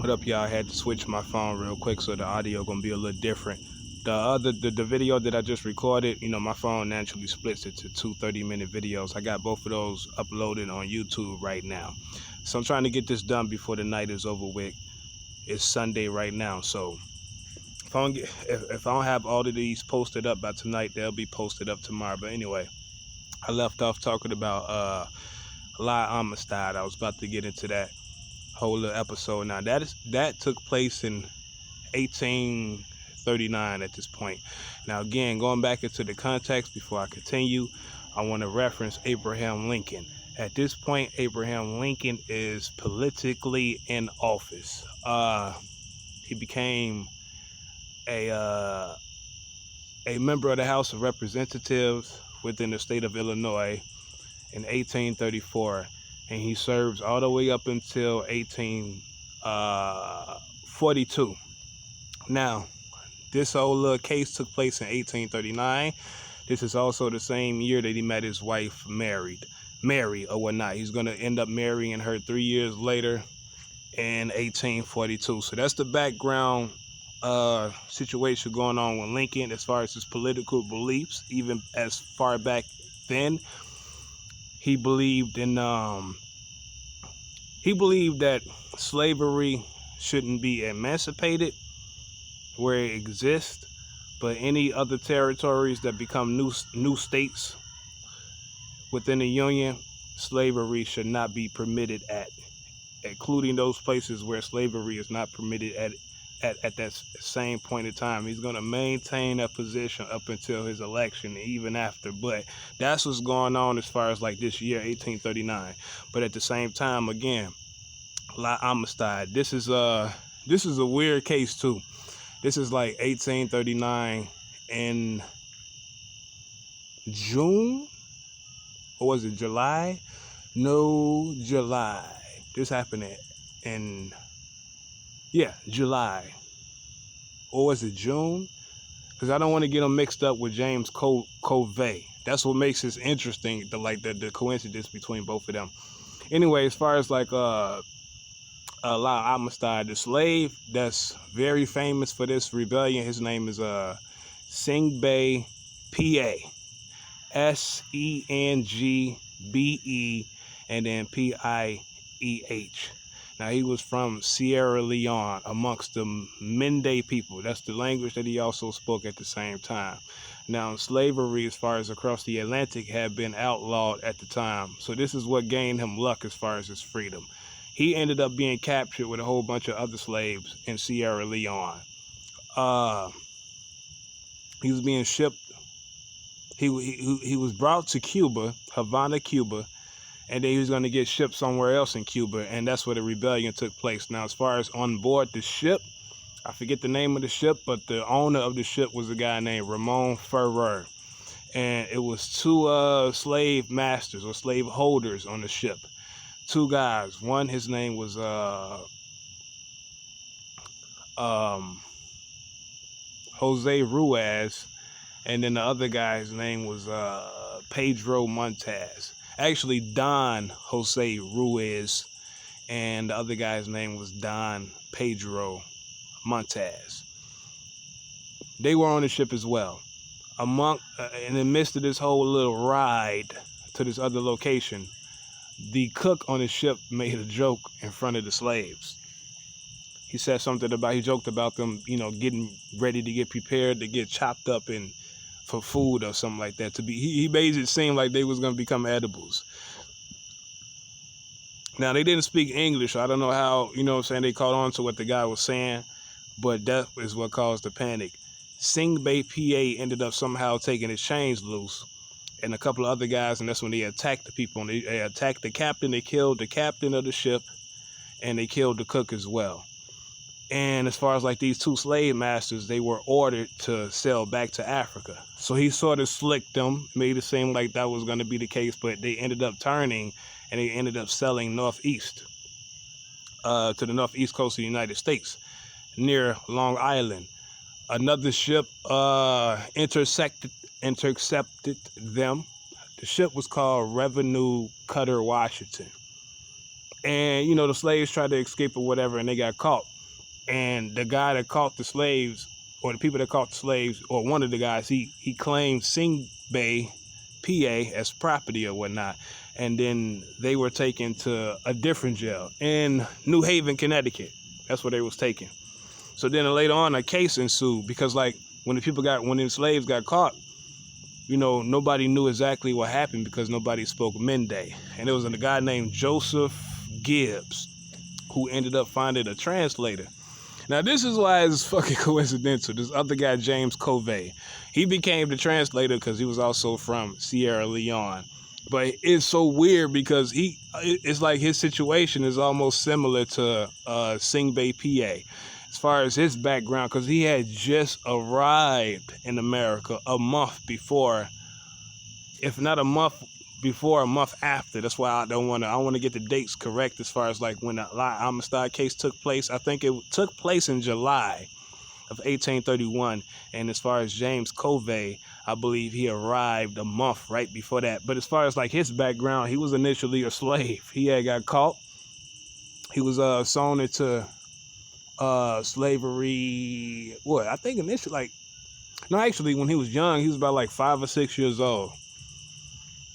What up, y'all? I had to switch my phone real quick, so the audio gonna be a little different. The video that I just recorded, my phone naturally splits it to two 30-minute videos. I got both of those uploaded on YouTube right now. So I'm trying to get this done before the night is over with. It's Sunday right now, so if I don't have all of these posted up by tonight, they'll be posted up tomorrow. But anyway, I left off talking about Lie Amistad. I was about to get into that whole little episode. Now that took place in 1839 at this point. Now again, going back into the context before I continue, I want to reference Abraham Lincoln. At this point, Abraham Lincoln is politically in office. He became a member of the House of Representatives within the state of Illinois in 1834, and he serves all the way up until 1842. Now, this whole little case took place in 1839. This is also the same year that he met his wife, Mary or whatnot. He's going to end up marrying her 3 years later in 1842. So that's the background situation going on with Lincoln as far as his political beliefs. Even as far back then, he believed that slavery shouldn't be emancipated where it exists, but any other territories that become new states within the Union, slavery should not be permitted at, including those places where slavery is not permitted at that same point in time. He's going to maintain that position up until his election, even after. But that's what's going on as far as like this year, 1839. But at the same time, again, La Amistad. This is a weird case too. This is like 1839 in June, or was it July? No, July. This happened in July. Or was it June? Because I don't want to get them mixed up with James Covey. That's what makes this interesting, the coincidence between both of them. Anyway, as far as like La Amistad, the slave that's very famous for this rebellion, his name is Sengbe PA. Sengbe and then Pieh. Now, he was from Sierra Leone amongst the Mende people. That's the language that he also spoke at the same time. Now, slavery, as far as across the Atlantic, had been outlawed at the time. So this is what gained him luck as far as his freedom. He ended up being captured with a whole bunch of other slaves in Sierra Leone. He was being shipped. He was brought to Cuba, Havana, Cuba, and then he was going to get shipped somewhere else in Cuba, and that's where the rebellion took place. Now, as far as on board the ship, I forget the name of the ship, but the owner of the ship was a guy named Ramon Ferrer, and it was two slave masters or slave holders on the ship. Two guys. One, his name was Jose Ruiz, and then the other guy's name was Pedro Montez. Actually, Don Jose Ruiz, and the other guy's name was Don Pedro Montez. They were on the ship as well. In the midst of this whole little ride to this other location, the cook on the ship made a joke in front of the slaves. He said something he joked about them, getting ready to get prepared to get chopped up for food or something like that. He made it seem like they was going to become edibles. Now, they didn't speak English, so I don't know how, they caught on to what the guy was saying, but that is what caused the panic. Sengbe PA ended up somehow taking his chains loose, and a couple of other guys, and that's when they attacked the people. They attacked the captain. They killed the captain of the ship, and they killed the cook as well. And as far as like these two slave masters, they were ordered to sail back to Africa. So he sort of slicked them, made it seem like that was going to be the case, but they ended up turning, and they ended up sailing northeast to the northeast coast of the United States, near Long Island. Another ship intercepted them. The ship was called Revenue Cutter Washington. And, the slaves tried to escape or whatever, and they got caught. And the guy that caught the slaves, or the people that caught the slaves, or one of the guys, he claimed Sing Bay, PA, as property or whatnot. And then they were taken to a different jail in New Haven, Connecticut. That's where they was taken. So then later on, a case ensued because, like, when the slaves got caught, nobody knew exactly what happened because nobody spoke Mende. And there was a guy named Joseph Gibbs who ended up finding a translator. Now, this is why it's fucking coincidental. This other guy, James Covey, he became the translator because he was also from Sierra Leone. But it's so weird because it's like his situation is almost similar to Sing Bay, PA, as far as his background, because he had just arrived in America a month before, if not a month before, a month after. That's why I want to get the dates correct as far as like when the Amistad case took place. I think it took place in July of 1831. And as far as James Covey, I believe he arrived a month right before that. But as far as like his background, he was initially a slave. He had got caught. He was sewn into slavery. What? I think initially, like, no, actually, when he was young, he was about like 5 or 6 years old.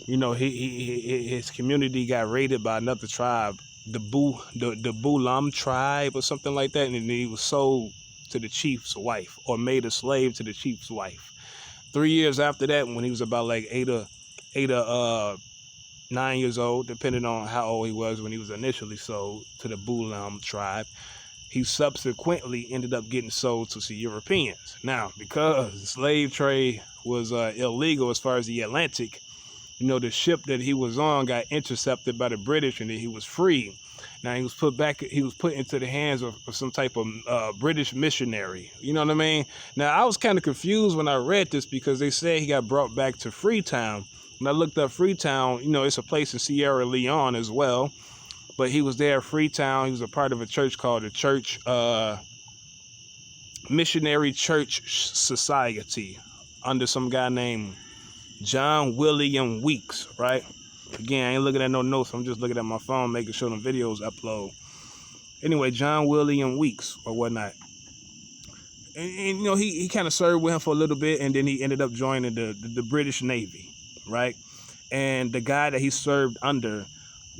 His community got raided by another tribe, the Bulam tribe or something like that, and then he was sold to the chief's wife, or made a slave to the chief's wife. 3 years after that, when he was about like 9 years old, depending on how old he was when he was initially sold to the Bulam tribe, he subsequently ended up getting sold to some Europeans. Now, because the slave trade was illegal as far as the Atlantic, the ship that he was on got intercepted by the British, and then he was freed. Now he was put into the hands of some type of British missionary. You know what I mean? Now I was kind of confused when I read this because they said he got brought back to Freetown. When I looked up Freetown, it's a place in Sierra Leone as well. But he was there at Freetown. He was a part of a church called the Missionary Church Society under some guy named John William Weeks, right? Again, I ain't looking at no notes. I'm just looking at my phone, making sure the videos upload. Anyway, John William Weeks or whatnot. And he kind of served with him for a little bit, and then he ended up joining the British Navy, right? And the guy that he served under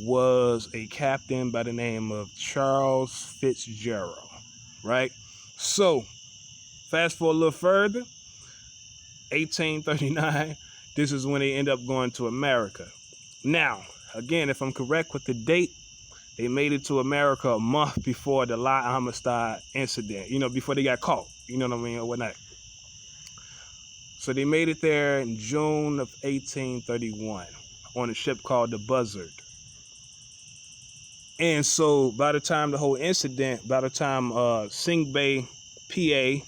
was a captain by the name of Charles Fitzgerald, right? So, fast forward a little further, 1839, this is when they end up going to America. Now, again, if I'm correct with the date, they made it to America a month before the La Amistad incident, before they got caught, you know what I mean, or whatnot. So they made it there in June of 1831 on a ship called the Buzzard. And so by the time the whole incident, by the time Sing Bay, PA,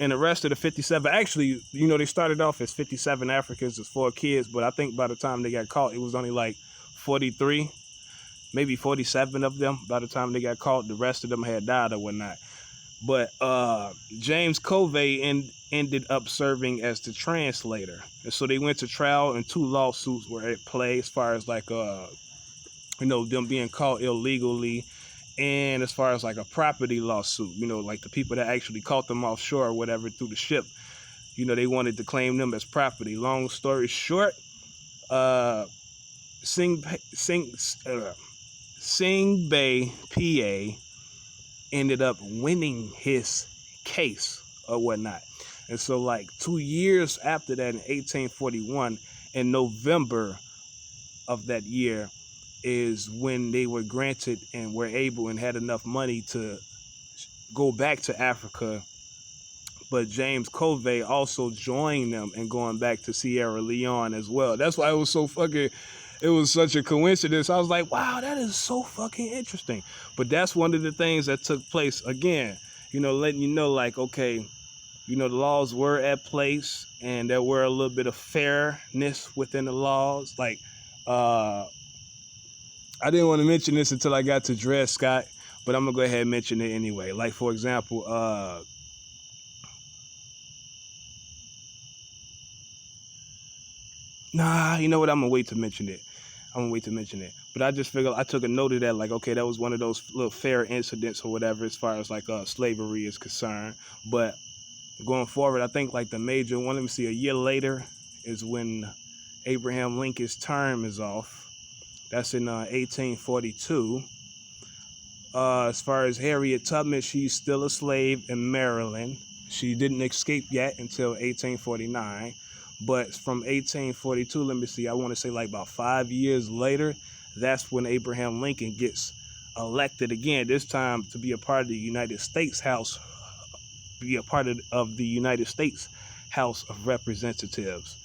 and the rest of the 57, actually, they started off as 57 Africans, as 4 kids, but I think by the time they got caught, it was only like 43, maybe 47 of them. By the time they got caught, the rest of them had died or whatnot. But James Covey ended up serving as the translator. And so they went to trial, and 2 lawsuits were at play as far as like, them being caught illegally, and as far as like a property lawsuit, like the people that actually caught them offshore or whatever through the ship, they wanted to claim them as property. Long story short, Sing Bay, PA, ended up winning his case or whatnot. And so like 2 years after that, in 1841, in November of that year, is when they were granted and were able and had enough money to go back to Africa. But James Covey also joined them and going back to Sierra Leone as well. That's why it was such a coincidence. I was like, wow, that is so fucking interesting. But that's one of the things that took place. Again, letting you know, like, okay, the laws were at place, and there were a little bit of fairness within the laws. Like, I didn't want to mention this until I got to Dred Scott, but I'm going to go ahead and mention it anyway. Like, for example, you know what? I'm going to wait to mention it. But I just figured I took a note of that, like, okay, that was one of those little fair incidents or whatever as far as like slavery is concerned. But going forward, I think like the major one, let me see, a year later is when Abraham Lincoln's term is off. That's in 1842. As far as Harriet Tubman, she's still a slave in Maryland. She didn't escape yet until 1849. But from 1842, let me see, I want to say like about 5 years later, that's when Abraham Lincoln gets elected again, this time to be a part of the United States House, be a part of the United States House of Representatives,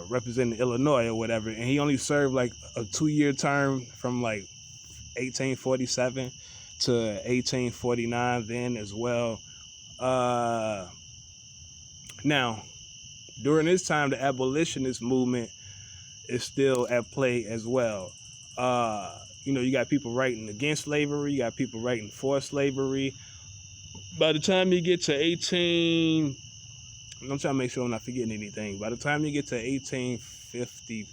representing Illinois or whatever. And he only served like a 2-year term from like 1847 to 1849 then as well. Now, during this time, the abolitionist movement is still at play as well. You got people writing against slavery, you got people writing for slavery. By the time you get to I'm trying to make sure I'm not forgetting anything. By the time you get to 1850,